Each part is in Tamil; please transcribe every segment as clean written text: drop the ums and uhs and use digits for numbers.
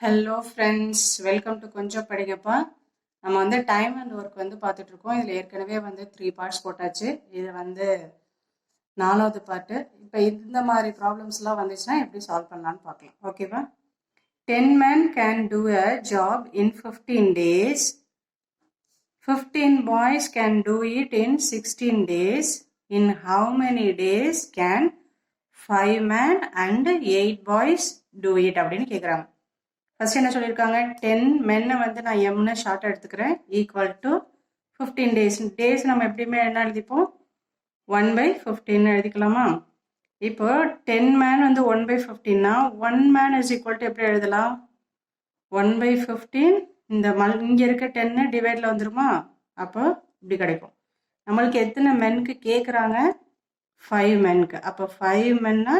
ஹலோ ஃப்ரெண்ட்ஸ், வெல்கம் டு கொஞ்சம் படிங்கப்பா. நம்ம வந்து டைம் அண்ட் ஒர்க் வந்து பார்த்துட்ருக்கோம். இதில் ஏற்கனவே வந்து 3 பார்ட்ஸ் போட்டாச்சு. இது வந்து 4வது பார்ட்டு. இப்போ இந்த மாதிரி ப்ராப்ளம்ஸ்லாம் வந்துச்சுன்னா எப்படி சால்வ் பண்ணலான்னு பார்க்கலாம். ஓகேவா? 10 men can do a job in 15 days. 15 boys can do it in 16 days. In how many days can 5 men and 8 boys do it? அப்படின்னு கேட்குறாங்க. ஃபர்ஸ்ட் என்ன சொல்லியிருக்காங்க, 10 மென்னை வந்து நான் எம்னு ஷார்ட் எடுத்துக்கிறேன், ஈக்குவல் டு 15 டேஸ். டேஸ் நம்ம எப்படியுமே என்ன எழுதிப்போம், 1/15 எழுதிக்கலாமா? இப்போ 10 மேன் வந்து 1/15னா 1 மேன் இஸ் ஈக்குவல் டு எப்படி எழுதலாம், 1/15 இந்த இங்கே இருக்க 10 டிவைடில் வந்துருமா, அப்போ இப்படி கிடைக்கும். நம்மளுக்கு எத்தனை மென்க்கு கேட்குறாங்க, 5 மென்க்கு. அப்போ 5 மென்னா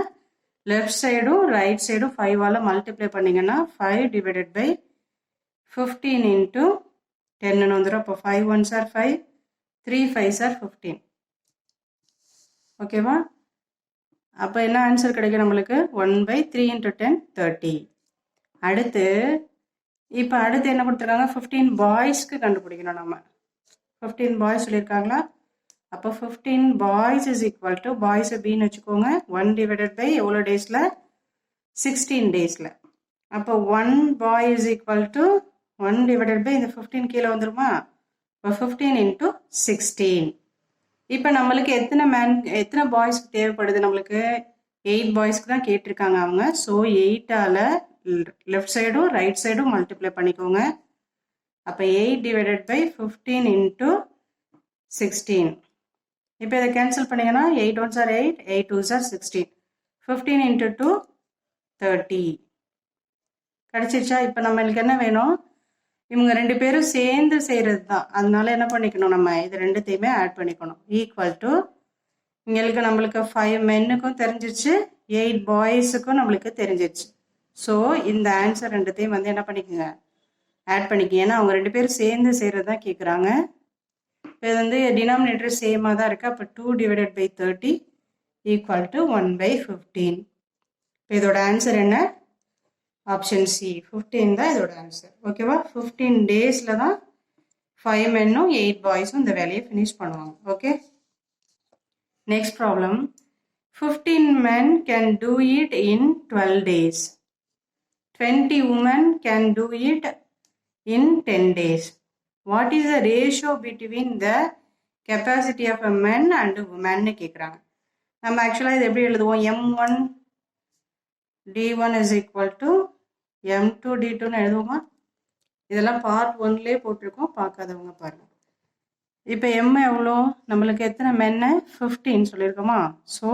லெஃப்ட் சைடும் ரைட் சைடும் 5ஆல் மல்டிப்ளை பண்ணிங்கன்னா 5 டிவைடட் பை 15 இன்ட்டு 10 வந்துடும். அப்போ 5 1s are 5, 3 5s are 15. ஓகேவா? அப்போ என்ன ஆன்சர் கிடைக்கும் நம்மளுக்கு, 1/3 இன்ட்டு 10 30. அடுத்து இப்போ அடுத்து என்ன கொடுத்துருக்காங்க, 15 பாய்ஸ்க்கு கண்டுபிடிக்கணும். நம்ம 15 பாய்ஸ் சொல்லியிருக்காங்களா, அப்போ 15 boys is equal to, boys பின்னு வச்சுக்கோங்க, 1 டிவைடட் பை எவ்வளோ டேஸில், 16 டேஸில். அப்போ 1 boy is equal to 1 divided by இந்த 15 கீழே வந்துருமா, இப்போ 15 இன்ட்டு 16. இப்போ நம்மளுக்கு எத்தனை பாய்ஸ்க்கு தேவைப்படுது, நம்மளுக்கு 8 பாய்ஸ்க்கு தான் கேட்டிருக்காங்க அவங்க. ஸோ 8ஆல் லெஃப்ட் சைடும் ரைட் சைடும் மல்டிப்ளை பண்ணிக்கோங்க. அப்போ 8 டிவைடட் பை 15 இன்ட்டு 16. இப்போ இதை கேன்சல் பண்ணிங்கன்னா 8 1s are 8, 8 2s are 16, 15 into 2 30 கிடச்சிருச்சா? இப்போ நம்மளுக்கு என்ன வேணும், இவங்க 2 பேரும் சேர்ந்து செய்கிறது தான். அதனால என்ன பண்ணிக்கணும், நம்ம இது ரெண்டுத்தையுமே ஆட் பண்ணிக்கணும். ஈக்குவல் டு இங்களுக்கு நம்மளுக்கு 5 மென்னுக்கும் தெரிஞ்சிச்சு, 8 பாய்ஸுக்கும் நம்மளுக்கு தெரிஞ்சிச்சு. ஸோ இந்த ஆன்சர் ரெண்டுத்தையும் வந்து என்ன பண்ணிக்கோங்க, ஆட் பண்ணிக்க. ஏன்னா அவங்க 2 பேரும் சேர்ந்து செய்கிறது தான் கேட்குறாங்க. இப்போ இது வந்து டினாமினேட்டர் சேமாக தான் இருக்குது. அப்போ 2 டிவைடட் பை 30 ஈக்குவல் டு 1/15. இப்போ இதோட ஆன்சர் என்ன, ஆப்ஷன் சி 15 தான் இதோட ஆன்சர். ஓகேவா? 15 டேஸில் தான் 5 மென்னும் 8 பாய்ஸும் இந்த வேலையை ஃபினிஷ் பண்ணுவாங்க. Okay, next problem. 15 men can do it in 12 days. 20 women can do it in 10 days. What is the ratio between the capacity of a men and women கேட்குறாங்க. நம்ம ஆக்சுவலாக இது எப்படி எழுதுவோம், M1 D1 is equal to M2 D2ன்னு எழுதுவோமா? இதெல்லாம் பார்ட் 1லேயே போட்டிருக்கோம், பார்க்காதவங்க பாருங்கள். இப்போ M எவ்வளோ, நம்மளுக்கு எத்தனை மென்னு 15 சொல்லியிருக்கோமா. ஸோ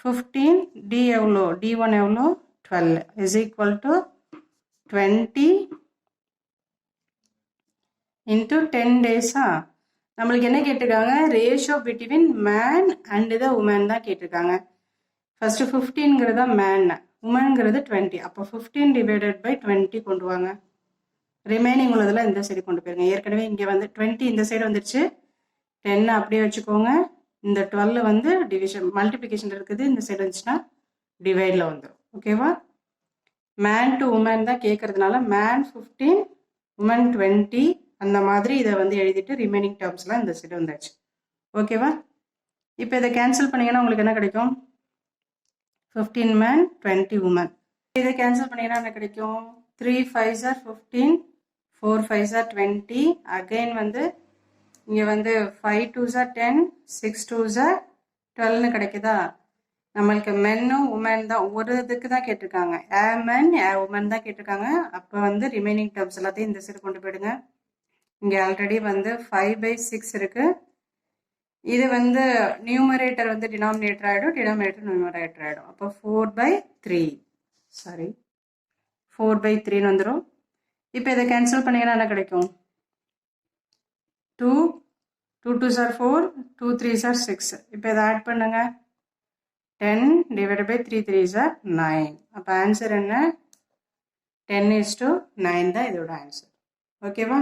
15 D எவ்வளோ, D1 எவ்வளோ 12 is equal to 20 இன்ட்டு 10 டேஸா. நம்மளுக்கு என்ன கேட்டிருக்காங்க, ratio between man and the woman தான் கேட்டிருக்காங்க. ஃபர்ஸ்ட் 15ங்கிறது தான் மேன், உமன்ங்கிறது 20. அப்போ 15 டிவைடட் பை 20 கொண்டு வாங்க. ரிமைனிங் உள்ளதெல்லாம் இந்த சைடு கொண்டு போயிருங்க. ஏற்கனவே இங்கே வந்து 20 இந்த சைடு வந்துருச்சு, 10 அப்படியே வச்சுக்கோங்க. இந்த 12 வந்து டிவிஷன் மல்டிப்ளிகேஷன் இருக்குது, இந்த சைடு வந்துச்சுன்னா டிவைடில் வந்துடும். ஓகேவா? மேன் டு உமன் தான் கேட்கறதுனால மேன் 15 உமன் 20 அந்த மாதிரி இதை வந்து எழுதிட்டு ரிமைனிங் டேர்ம்ஸ்லாம் இந்த சைடு வந்துடுச்சு. ஓகேவா? இப்போ இதை கேன்சல் பண்ணிங்கன்னா உங்களுக்கு என்ன கிடைக்கும், 15 men 20 women. இதை கேன்சல் பண்ணிங்கன்னா என்ன கிடைக்கும், 3 5s are 15, 4 5s are 20. Again வந்து இங்கே வந்து 5 2s are 10, 6 2s are 12ன்னு கிடைக்குதா. நம்மளுக்கு மென்னும் உமன் தான் ஒரு இதுக்கு தான் கேட்டிருக்காங்க, ஏ மென் ஏ உமன் தான் கேட்டிருக்காங்க. அப்போ வந்து ரிமைனிங் டேர்ம்ஸ் எல்லாத்தையும் இந்த சைடு கொண்டு போயிடுங்க. இங்கே ஆல்ரெடி வந்து 5/6 இருக்குது. இது வந்து நியூமரேட்டர் வந்து டினாமினேட்டர் ஆகிடும், டினாமினேட்டர் நியூமரேட்டர் ஆகிடும். அப்போ 4/3 வந்துடும். இப்போ இதை கேன்சல் பண்ணிங்கன்னா என்ன கிடைக்கும், 2 2s are 4, 2 3s are 6. இப்போ இதை ஆட் பண்ணுங்க, 10 டிவைடட் பை 3 3s are 9. அப்போ ஆன்சர் என்ன, 10:9 தான் இதோட ஆன்சர். ஓகேவா?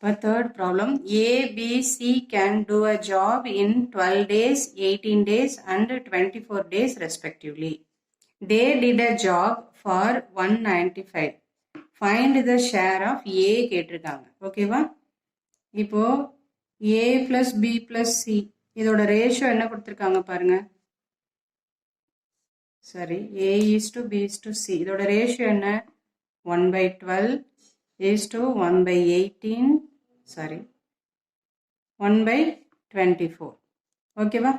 இப்போ third problem ABC can do a job in 12 days, 18 days and 24 days respectively. They did a job for 195. Find the share of A கேட்டிருக்காங்க. ஓகேவா? இப்போ A plus B plus C இதோட ரேஷியோ என்ன கொடுத்துருக்காங்க பாருங்க. சரி, A is to B is to C இதோட ரேஷியோ என்ன? 1/12 is to 1/18 சாரி 1/24. ஓகேவா?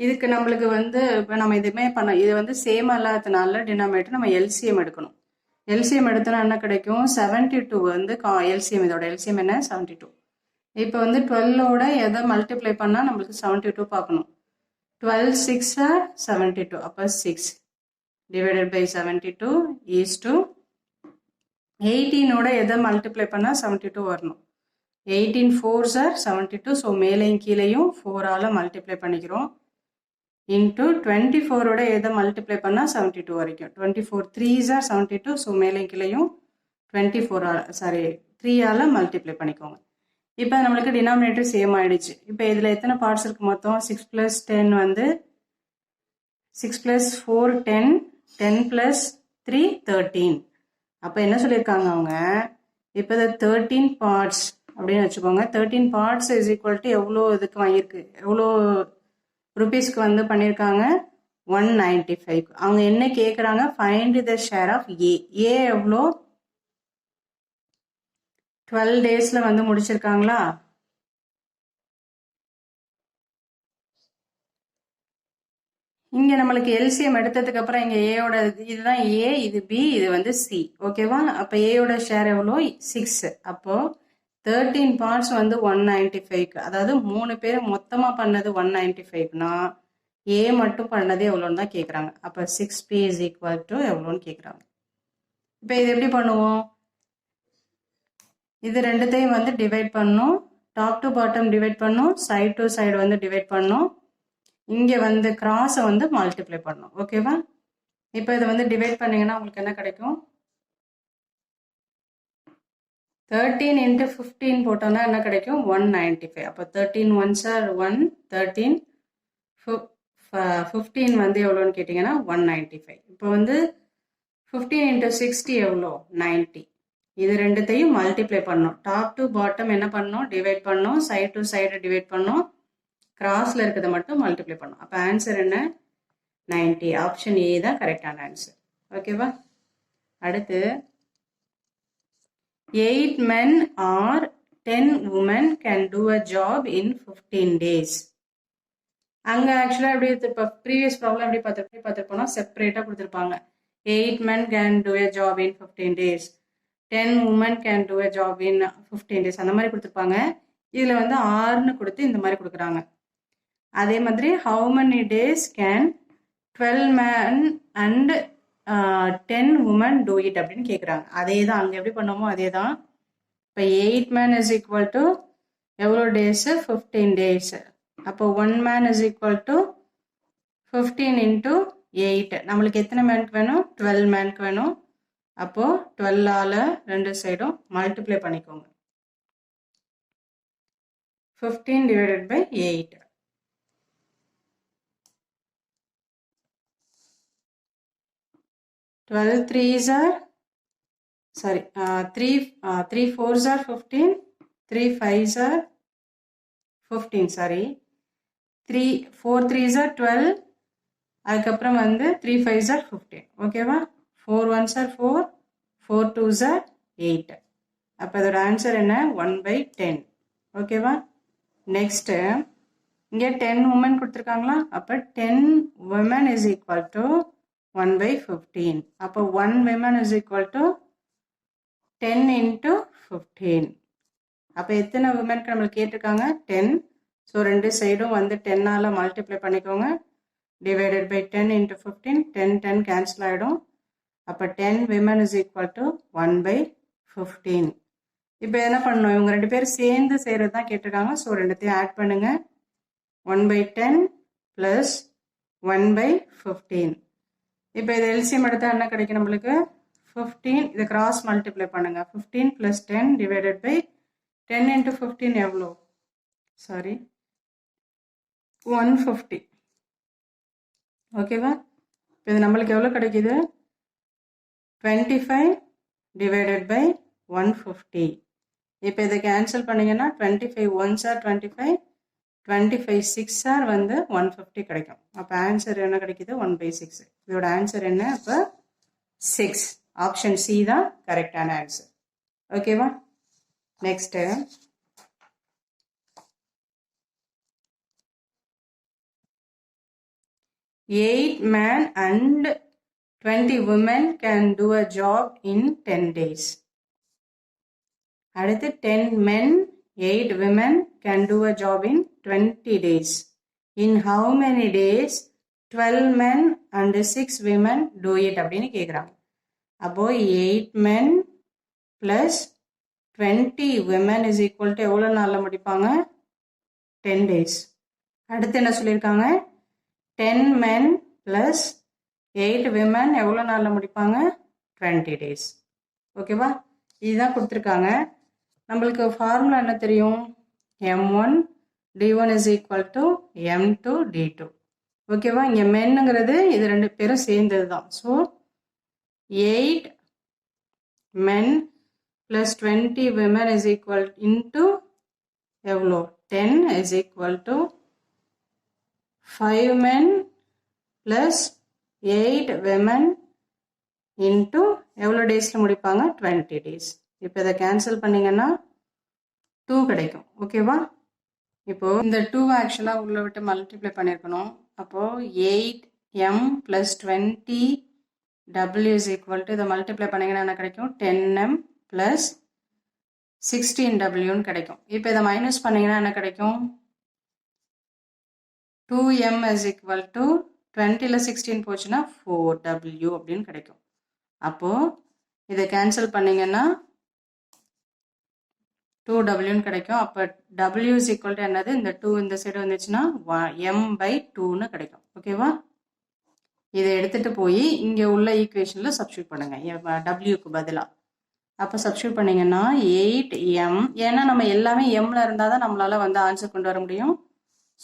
இதுக்கு நம்மளுக்கு வந்து இப்போ நம்ம இதுவுமே பண்ண இது வந்து சேம் இல்லாததுனால டினாமினேட்டர் நம்ம எல்சிஎம் எடுக்கணும். எல்சிஎம் எடுத்தோன்னா என்ன கிடைக்கும்? 72 வந்து எல்சிஎம் இதோட எல்சிஎம் என்ன? 72. இப்போ வந்து 12ஓட எதை மல்டிப்ளை பண்ணால் நம்மளுக்கு 72 பார்க்கணும். 12 6 72 அப்போ 6 டிவைடட் பை 72 ஈஸ் டு 18ஓட எதை மல்டிப்ளை பண்ணால் 72 வரணும். 18 4s are 72. ஸோ மேலையும் கீழையும் 4ஆல் மல்டிப்ளை பண்ணிக்கிறோம். இன்ட்டு 24ஓட எதை மல்டிப்ளை பண்ணால் 72 வரைக்கும். 24 3s are 72. ஸோ மேலையும் கீழையும் 3ஆல் மல்டிப்ளை பண்ணிக்கோங்க. இப்போ நம்மளுக்கு டினாமினேட்டர் சேம் ஆயிடுச்சு. இப்போ இதில் எத்தனை பார்ட்ஸ் இருக்கு மொத்தம்? 6 + 10 வந்து 6 + 4 10, 10 + 3 13. அப்போ என்ன சொல்லியிருக்காங்க அவங்க? இப்போ இந்த 13 பார்ட்ஸ் அப்படின்னு வச்சுக்கோங்க. 13 பார்ட்ஸ் இஸ் ஈக்குவல் டு எவ்வளோ இதுக்கு வாங்கியிருக்கு, எவ்வளோ ருபீஸ்க்கு வந்து பண்ணியிருக்காங்க? 195. அவங்க என்ன கேட்குறாங்க? ஃபைண்ட் த ஷேர் ஆஃப் ஏ. ஏ எவ்வளோ? 12 டேஸில் வந்து முடிச்சிருக்காங்களா? இங்கே நம்மளுக்கு எல்சிஎம் எடுத்ததுக்கு அப்புறம் இங்கே ஏயோட இதுதான் ஏ, இது பி, இது வந்து சி. ஓகேவா? அப்போ ஏயோட ஷேர் எவ்வளோ? 6. அப்போ 13 பார்ட்ஸ் வந்து 195க்கு, அதாவது 3 பேர் மொத்தமாக பண்ணது 195னா ஏ மட்டும் பண்ணது எவ்வளோன்னு தான் கேட்குறாங்க. அப்போ 6p இஸ் ஈக்குவல் டு எவ்வளோன்னு கேட்குறாங்க. இப்போ இது எப்படி பண்ணுவோம்? இது ரெண்டுத்தையும் வந்து டிவைட் பண்ணணும். டாப் டு பாட்டம் டிவைட் பண்ணணும், சைடு டு சைடு வந்து டிவைட் பண்ணணும். இங்கே வந்து கிராஸை வந்து மல்டிப்ளை பண்ணணும். ஓகேவா? இப்போ இதை வந்து டிவைட் பண்ணிங்கன்னா உங்களுக்கு என்ன கிடைக்கும்? 13 × 15 போட்டோம்னா என்ன கிடைக்கும்? 195. அப்போ 13 1s are 1, 13 15 வந்து எவ்வளோன்னு கேட்டிங்கன்னா 195. இப்போ வந்து 15 × 60 எவ்வளோ? 90. இது ரெண்டுத்தையும் மல்டிப்ளை பண்ணணும். டாப் டு பாட்டம் என்ன பண்ணணும்? டிவைட் பண்ணணும். சைடு டு சைடு டிவைட் பண்ணணும். கிராஸில் இருக்கிறத மட்டும் மல்டிப்ளை பண்ணணும். அப்போ ஆன்சர் என்ன? 90. ஆப்ஷன் ஏ தான் கரெக்டான ஆன்சர். ஓகேவா? அடுத்து 8 men or 10 women can do a job in 15 days. அங்கே ஆக்சுவலாக எப்படி இப்போ ப்ரீவியஸ் ப்ராப்ளம் எப்படி பார்த்துருப்போம்னா செப்பரேட்டாக கொடுத்துருப்பாங்க. 8 men can do a job in 15 days. 10 women can do a job in 15 days. அந்த மாதிரி கொடுத்துருப்பாங்க. இதில் வந்து 6ன்னு கொடுத்து இந்த மாதிரி கொடுக்குறாங்க. அதே மாதிரி how many days can 12 men and 10 women do it அப்படின்னு கேட்குறாங்க. அதே தான் அங்கே எப்படி பண்ணோமோ அதே தான். இப்போ 8 men is equal to எவ்வளோ டேஸு? 15 days. அப்போ 1 man is equal to 15 × 8. நம்மளுக்கு எத்தனை மேனுக்கு வேணும்? 12 மேனுக்கு வேணும். அப்போது 12ஆல் ரெண்டு சைடும் மல்டிப்ளை பண்ணிக்கோங்க. 15 divided by 8. 12 3s are 3 4s are 15, 3 5s are 15 4 3s are 12, அதுக்கப்புறம் வந்து 3 5s are 15. ஓகேவா? 4 1s are 4, 4 2s are 8. அப்போ இதோட ஆன்சர் என்ன? 1/10. ஓகேவா? நெக்ஸ்ட்டு இங்கே 10 women கொடுத்துருக்காங்களா? அப்போ 10 women is equal to 1/15. அப்போ 1 women is equal to 10 × 15. அப்போ எத்தனை விமனுக்கு நம்மளுக்கு கேட்டிருக்காங்க? 10. ஸோ ரெண்டு சைடும் வந்து 10ஆல் மல்டிப்ளை பண்ணிக்கோங்க. Divided by 10 × 15. 10 10 கேன்சல் ஆகிடும். அப்போ 10 women is equal to 1/15. இப்போ என்ன பண்ணணும்? இவங்க ரெண்டு பேரும் சேர்ந்து செய்கிறது தான் கேட்டிருக்காங்க. ஸோ ரெண்டுத்தையும் ஆட் பண்ணுங்கள். 1/10 + 1/15. இப்போ இது எல்சிஎம் எடுத்தால் என்ன கிடைக்கும் நம்மளுக்கு? 15. இதை கிராஸ் மல்டிப்ளை பண்ணுங்கள். 15 + 10 டிவைடட் பை 10 into 15 எவ்வளோ? சாரி 150. ஓகேவா? இது நம்மளுக்கு எவ்வளோ கிடைக்குது? 25 divided by 150. இப்போ இதை கேன்சல் பண்ணிங்கன்னா 25 1s are 25, 25 6s are வந்து 150 கிடைக்கும். அப்போ ஆன்சர் என்ன கிடைக்குது? 1/6. இதோட ஆன்சர் என்ன? அப்போ 6. ஆப்ஷன் சி தான் கரெக்டான ஆன்சர். ஓகேவா? Next 8 men and 20 women can do a job in 10 days. அடுத்து 10 men, 8 women can do a job in 20 days. In how many days 12 men and 6 women do it அப்படின்னு கேட்குறாங்க. அப்போ 8 men plus 20 women is equal to எவ்வளோ நாளில் முடிப்பாங்க? 10 days. அடுத்து என்ன சொல்லியிருக்காங்க? 10 men plus 8 women எவ்வளோ நாளில் முடிப்பாங்க? 20 days. ஓகேவா? இதுதான் கொடுத்துருக்காங்க. நம்மளுக்கு ஃபார்முலா என்ன தெரியும்? m1 d1 is equal to m2 d2. ஓகேவா? இங்கே மென்னுங்கிறது இது ரெண்டு பேரும் சேர்ந்தது தான். So 8 men plus 20 women is equal into எவ்வளோ? 10 is equal to 5 men plus 8 women into எவ்வளோ டேஸில் முடிப்பாங்க? 20 days. இப்போ இதை கேன்சல் பண்ணிங்கன்னா 2 கிடைக்கும். ஓகேவா? இப்போது இந்த 2 ஆக்சுவலாக உள்ள விட்டு மல்டிப்ளை பண்ணியிருக்கணும். அப்போது 8m plus 20w is equal to இதை மல்டிப்ளை பண்ணிங்கன்னா என்ன கிடைக்கும்? 10m plus 16wன்னு கிடைக்கும். இப்போ இதை மைனஸ் பண்ணிங்கன்னா என்ன கிடைக்கும்? 2m is equal to 20ல் 16 போச்சுன்னா 4w அப்படின்னு கிடைக்கும். அப்போது இதை கேன்சல் பண்ணிங்கன்னா 2wன்னு கிடைக்கும். அப்போ w is equal to என்னது? இந்த 2 இந்த சைடு வந்துச்சுன்னா m/2ன்னு கிடைக்கும். ஓகேவா? இதை எடுத்துகிட்டு போய் இங்கே உள்ள ஈக்குவேஷனில் சப்ஸ்டியூட் பண்ணுங்கள் wக்கு பதிலாக. அப்போ சப்ஸ்டியூட் பண்ணிங்கன்னா 8m, ஏன்னா நம்ம எல்லாமே mல இருந்தால் தான் நம்மளால் வந்து ஆன்சர் கொண்டு வர முடியும்.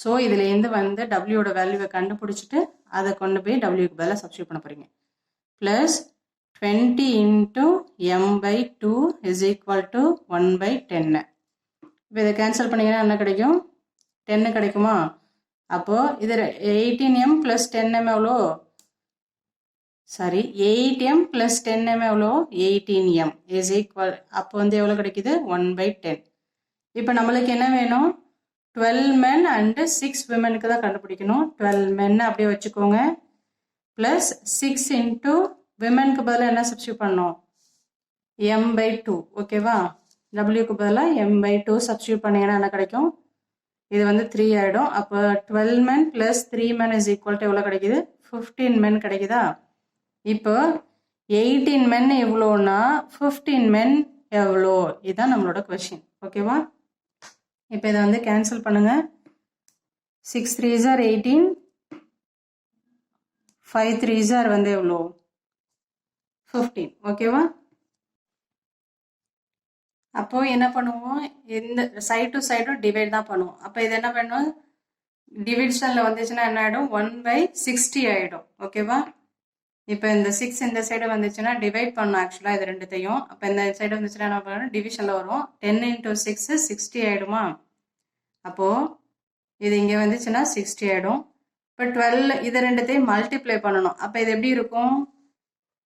ஸோ இதுலேருந்து வந்து wயோட வேல்யூவை கண்டுபிடிச்சிட்டு அதை கொண்டு போய் wக்கு பதிலாக சப்ஸ்டியூட் பண்ண போகிறீங்க. Plus 20 into m/2 is equal to 1/10. இப்போ இதை கேன்சல் பண்ணிங்கன்னா என்ன கிடைக்கும்? 10 கிடைக்குமா? அப்போது இது 18m plus 10m எவ்வளோ? சாரி 8m plus 10m எவ்வளோ? 18m is equal. அப்போ வந்து எவ்வளோ கிடைக்குது? 1/10. இப்போ நம்மளுக்கு என்ன வேணும்? 12 men and 6 womenக்கு தான் கண்டுபிடிக்கணும். 12 men அப்படியே வச்சுக்கோங்க. ப்ளஸ் 6 into விமென்க்கு பதிலாக என்ன சப்ஸ்டியூட் பண்ணணும்? m/2. ஓகேவா? wக்கு பதிலாக m/2 சப்ஸ்டியூட் பண்ணிங்கன்னா என்ன கிடைக்கும்? இது வந்து 3 ஆகிடும். அப்போ 12 men plus 3 men is equal to எவ்வளோ கிடைக்குது? 15 men கிடைக்குதா? இப்போ 18 men எவ்வளோன்னா 15 men எவ்வளோ? இதுதான் நம்மளோட கொஷின். ஓகேவா? இப்போ இதை வந்து கேன்சல் பண்ணுங்கள். 6 3s are 18, 5 3s are வந்து எவ்வளோ? 15. ஓகேவா? அப்போது என்ன பண்ணுவோம்? இந்த சைடு டு சைடும் டிவைட் தான் பண்ணுவோம். அப்போ இது என்ன பண்ணும்? டிவிஷனில் வந்துச்சுன்னா என்ன ஆகிடும்? 1/60 ஆகிடும். ஓகேவா? இப்போ இந்த 6 இந்த சைடு வந்துச்சுன்னா டிவைட் பண்ணும் ஆக்சுவலாக இது ரெண்டுத்தையும். அப்போ இந்த சைடு வந்துச்சுன்னா என்ன பண்ணணும்? டிவிஷனில் வரும். 10 into 6 60 ஆகிடுமா? அப்போது இது இங்கே வந்துச்சுன்னா 60 ஆகிடும். இப்போ 12 இது ரெண்டுத்தையும் மல்டிப்ளை பண்ணணும். அப்போ இது எப்படி இருக்கும்?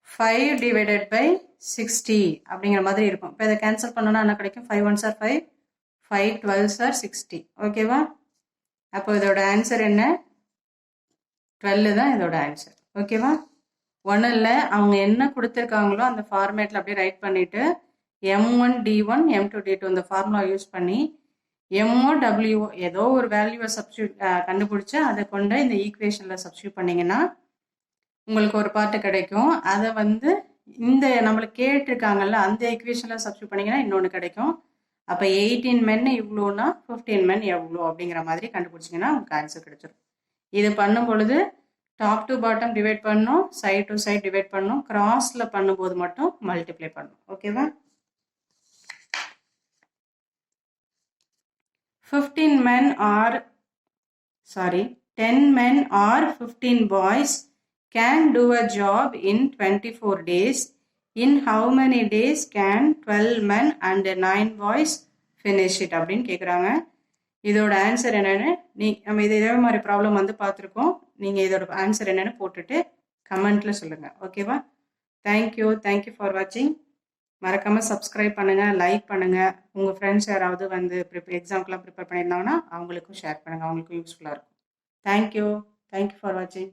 5 divided by 60 அப்படிங்கிற மாதிரி இருக்கும். இப்போ இதை கேன்சல் பண்ணோன்னா என்ன கிடைக்கும்? 5 1s are 5, 5 12s are 60. ஓகேவா? அப்போ இதோட ஆன்சர் என்ன? 12 தான் இதோட ஆன்சர். ஓகேவா? ஒன்றும் இல்லை, அவங்க என்ன கொடுத்துருக்காங்களோ அந்த ஃபார்மேட்டில் அப்படியே ரைட் பண்ணிவிட்டு m1 d1 m2 d2 இந்த ஃபார்முலா யூஸ் பண்ணி mO wO ஏதோ ஒரு வேல்யூவை சப்ஸ்டியூட் கண்டுபிடிச்சி அதை கொண்டு இந்த ஈக்குவேஷனில் சப்ஸ்டியூட் பண்ணிங்கன்னா உங்களுக்கு ஒரு பார்ட்டு கிடைக்கும். அதை வந்து இந்த நம்மளுக்கு கேட்டிருக்காங்கல்ல அந்த ஈக்குவேஷனில் சப்ஸ்டியூட் பண்ணிங்கன்னா இன்னொன்று கிடைக்கும். அப்போ 18 men இவ்வளோன்னா 15 men எவ்வளோ அப்படிங்கிற மாதிரி கண்டுபிடிச்சிங்கன்னா உங்களுக்கு ஆன்சர் கிடைச்சிடும். இது பண்ணும் பொழுது டாப் டு பாட்டம் டிவைட் பண்ணணும், சைட் டு சைட் டிவைட் பண்ணணும், கிராஸில் பண்ணும்போது மட்டும் மல்டிப்ளை பண்ணணும். ஓகேவா? 10 men or 15 boys can do a job in 24 days. In how many days can 12 men and 9 boys finish it அப்படின்னு கேட்குறாங்க. இதோட ஆன்சர் என்னென்னு நம்ம இதே மாதிரி ப்ராப்ளம் வந்து பார்த்துருக்கோம். நீங்கள் இதோட ஆன்சர் என்னென்னு போட்டுட்டு கமெண்ட்டில் சொல்லுங்கள். ஓகேவா? தேங்க்யூ ஃபார் வாட்சிங். மறக்காமல் சப்ஸ்கிரைப் பண்ணுங்கள், லைக் பண்ணுங்கள். உங்கள் ஃப்ரெண்ட்ஸ் யாராவது வந்து எக்ஸாம்க்கெலாம் ப்ரிப்பேர் பண்ணியிருந்தாங்கன்னா அவங்களுக்கும் ஷேர் பண்ணுங்கள், அவங்களுக்கும் யூஸ்ஃபுல்லாக இருக்கும். தேங்க்யூ ஃபார் வாட்சிங்.